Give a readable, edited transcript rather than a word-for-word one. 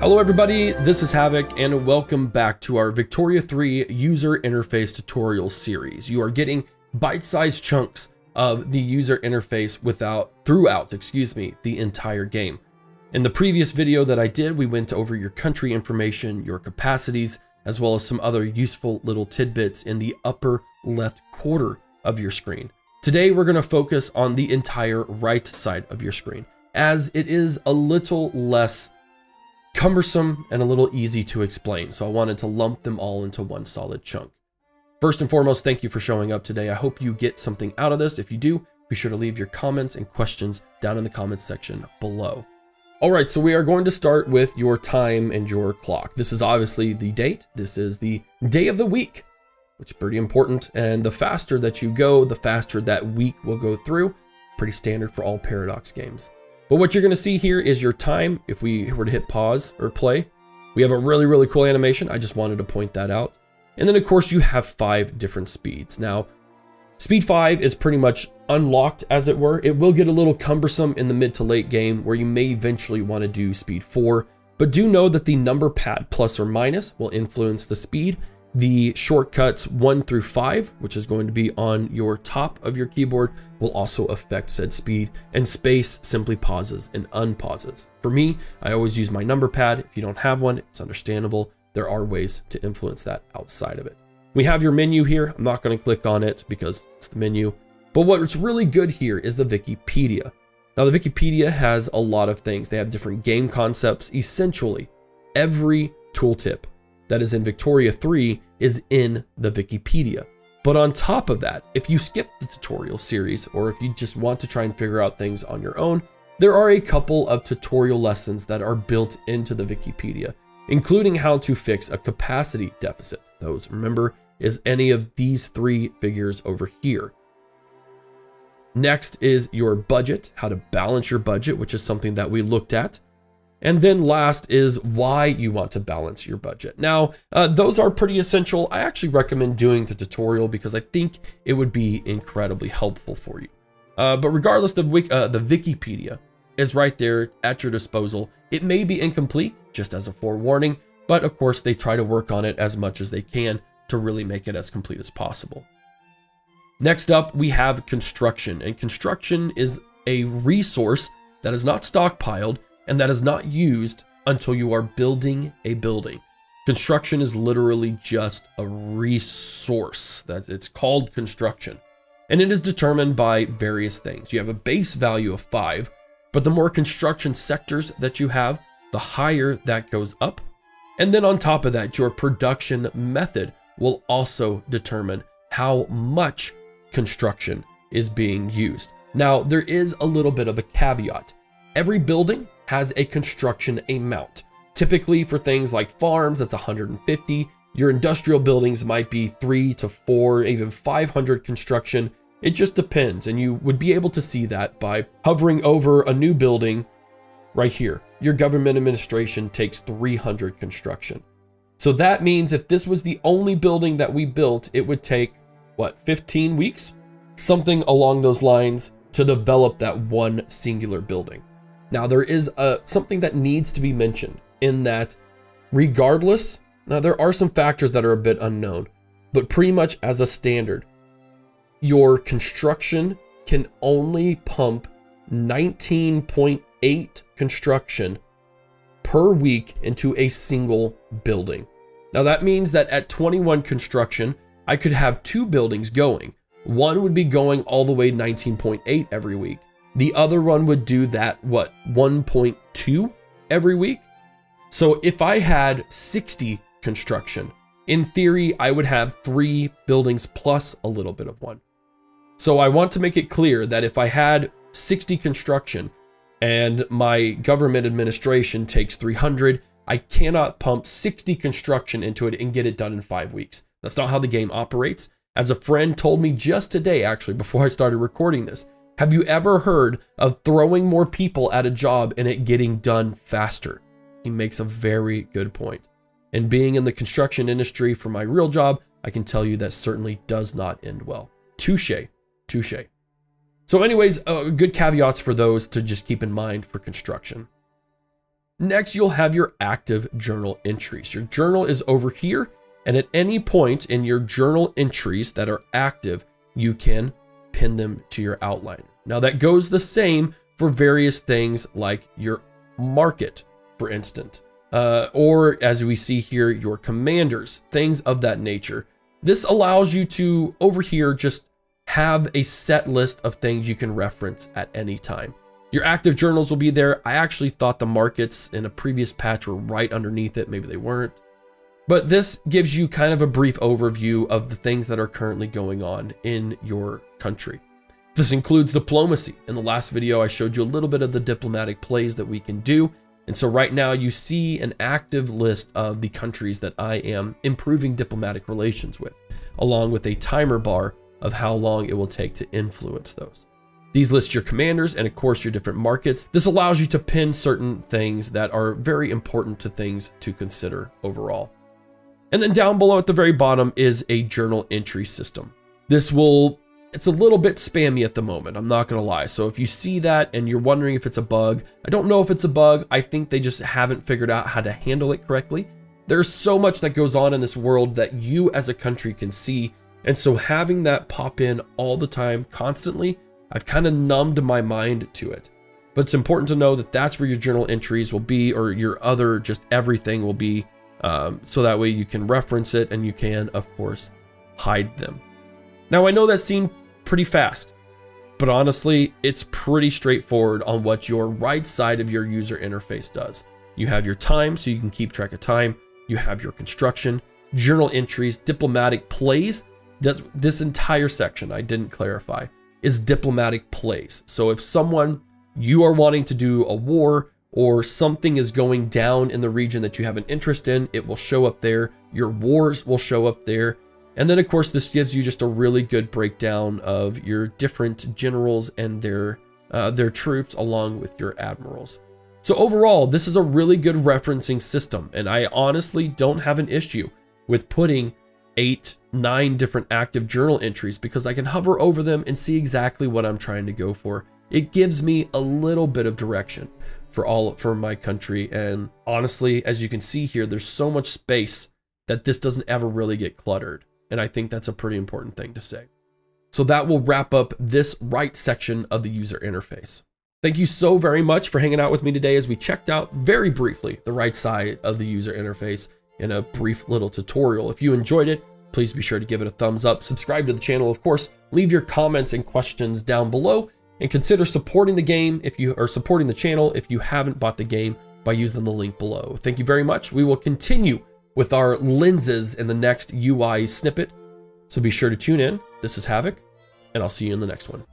Hello everybody, this is Havoc and welcome back to our Victoria 3 user interface tutorial series. You are getting bite-sized chunks of the user interface throughout the entire game. In the previous video that I did, we went over your country information, your capacities, as well as some other useful little tidbits in the upper left quarter of your screen. Today we're going to focus on the entire right side of your screen, as it is a little less cumbersome and a little easy to explain, so I wanted to lump them all into one solid chunk. First and foremost, thank you for showing up today. I hope you get something out of this. If you do, be sure to leave your comments and questions down in the comments section below. All right, so we are going to start with your time and your clock. This is obviously the date. This is the day of the week, which is pretty important. And the faster that you go, the faster that week will go through. Pretty standard for all Paradox games. But what you're going to see here is your time. If we were to hit pause or play, we have a really cool animation. I just wanted to point that out. And then of course you have 5 different speeds. Now, speed 5 is pretty much unlocked, as it were. It will get a little cumbersome in the mid to late game where you may eventually want to do speed 4, but do know that the number pad plus or minus will influence the speed. The shortcuts 1 through 5, which is going to be on your top of your keyboard, will also affect said speed, and space simply pauses and unpauses. For me, I always use my number pad. If you don't have one, it's understandable. There are ways to influence that outside of it. We have your menu here. I'm not going to click on it because it's the menu, but what's really good here is the Wikipedia. Now, the Wikipedia has a lot of things. They have different game concepts. Essentially, every tooltip that is in Victoria 3 is in the Wikipedia. But on top of that, if you skip the tutorial series, or if you just want to try and figure out things on your own, there are a couple of tutorial lessons that are built into the Wikipedia, including how to fix a capacity deficit. Those, remember, is any of these 3 figures over here. Next is your budget, how to balance your budget, which is something that we looked at. And then last is why you want to balance your budget. Now, those are pretty essential. I actually recommend doing the tutorial because I think it would be incredibly helpful for you. But regardless, the Wikipedia is right there at your disposal. It may be incomplete, just as a forewarning, but of course they try to work on it as much as they can to really make it as complete as possible. Next up, we have construction, and construction is a resource that is not stockpiled and that is not used until you are building a building. Construction is literally just a resource. It's called construction, and it is determined by various things. You have a base value of 5, but the more construction sectors that you have, the higher that goes up. And then on top of that, your production method will also determine how much construction is being used. Now, there is a little bit of a caveat. Every building has a construction amount. Typically for things like farms, that's 150. Your industrial buildings might be 3 to 4, even 500 construction. It just depends, and you would be able to see that by hovering over a new building right here. Your government administration takes 300 construction. So that means if this was the only building that we built, it would take, what, 15 weeks? Something along those lines to develop that one singular building. Now, there is something that needs to be mentioned in that regardless, now there are some factors that are a bit unknown, but pretty much as a standard, your construction can only pump 19.8 construction per week into a single building. Now, that means that at 21 construction, I could have 2 buildings going. One would be going all the way 19.8 every week. The other one would do that, what, 1.2 every week? So if I had 60 construction, in theory, I would have 3 buildings plus a little bit of one. So I want to make it clear that if I had 60 construction and my government administration takes 300, I cannot pump 60 construction into it and get it done in 5 weeks. That's not how the game operates. As a friend told me just today, actually, before I started recording this, have you ever heard of throwing more people at a job and it getting done faster? He makes a very good point. And being in the construction industry for my real job, I can tell you that certainly does not end well. Touche, touche. So anyways, good caveats for those to just keep in mind for construction. Next, you'll have your active journal entries. Your journal is over here, and at any point in your journal entries that are active, you can pin them to your outliner. Now that goes the same for various things like your market, for instance, or as we see here, your commanders, things of that nature. This allows you to, over here, just have a set list of things you can reference at any time. Your active journals will be there. I actually thought the markets in a previous patch were right underneath it. Maybe they weren't. But this gives you kind of a brief overview of the things that are currently going on in your country. This includes diplomacy. In the last video, I showed you a little bit of the diplomatic plays that we can do. And so right now you see an active list of the countries that I am improving diplomatic relations with, along with a timer bar of how long it will take to influence those. These list your commanders and of course your different markets. This allows you to pin certain things that are very important to things to consider overall. And then down below at the very bottom is a journal entry system. It's a little bit spammy at the moment, I'm not gonna lie. So if you see that and you're wondering if it's a bug, I don't know if it's a bug. I think they just haven't figured out how to handle it correctly. There's so much that goes on in this world that you as a country can see. And so having that pop in all the time, constantly, I've kind of numbed my mind to it. But it's important to know that that's where your journal entries will be, or your other just everything will be. So that way you can reference it and you can, of course, hide them. Now I know that seemed pretty fast, but honestly, it's pretty straightforward on what your right side of your user interface does. You have your time, so you can keep track of time. You have your construction, journal entries, diplomatic plays. This entire section, I didn't clarify, is diplomatic plays. So if you are wanting to do a war or something is going down in the region that you have an interest in, it will show up there. Your wars will show up there. And then of course, this gives you just a really good breakdown of your different generals and their troops along with your admirals. So overall, this is a really good referencing system. And I honestly don't have an issue with putting 8, 9 different active journal entries because I can hover over them and see exactly what I'm trying to go for. It gives me a little bit of direction for my country. And honestly, as you can see here, there's so much space that this doesn't ever really get cluttered. And I think that's a pretty important thing to say. So that will wrap up this right section of the user interface. Thank you so very much for hanging out with me today as we checked out very briefly the right side of the user interface in a brief little tutorial. If you enjoyed it, please be sure to give it a thumbs up, subscribe to the channel, of course, leave your comments and questions down below, and consider supporting the game supporting the channel if you haven't bought the game by using the link below. Thank you very much. We will continue with our lenses in the next UI snippet. So be sure to tune in. This is Havoc, and I'll see you in the next one.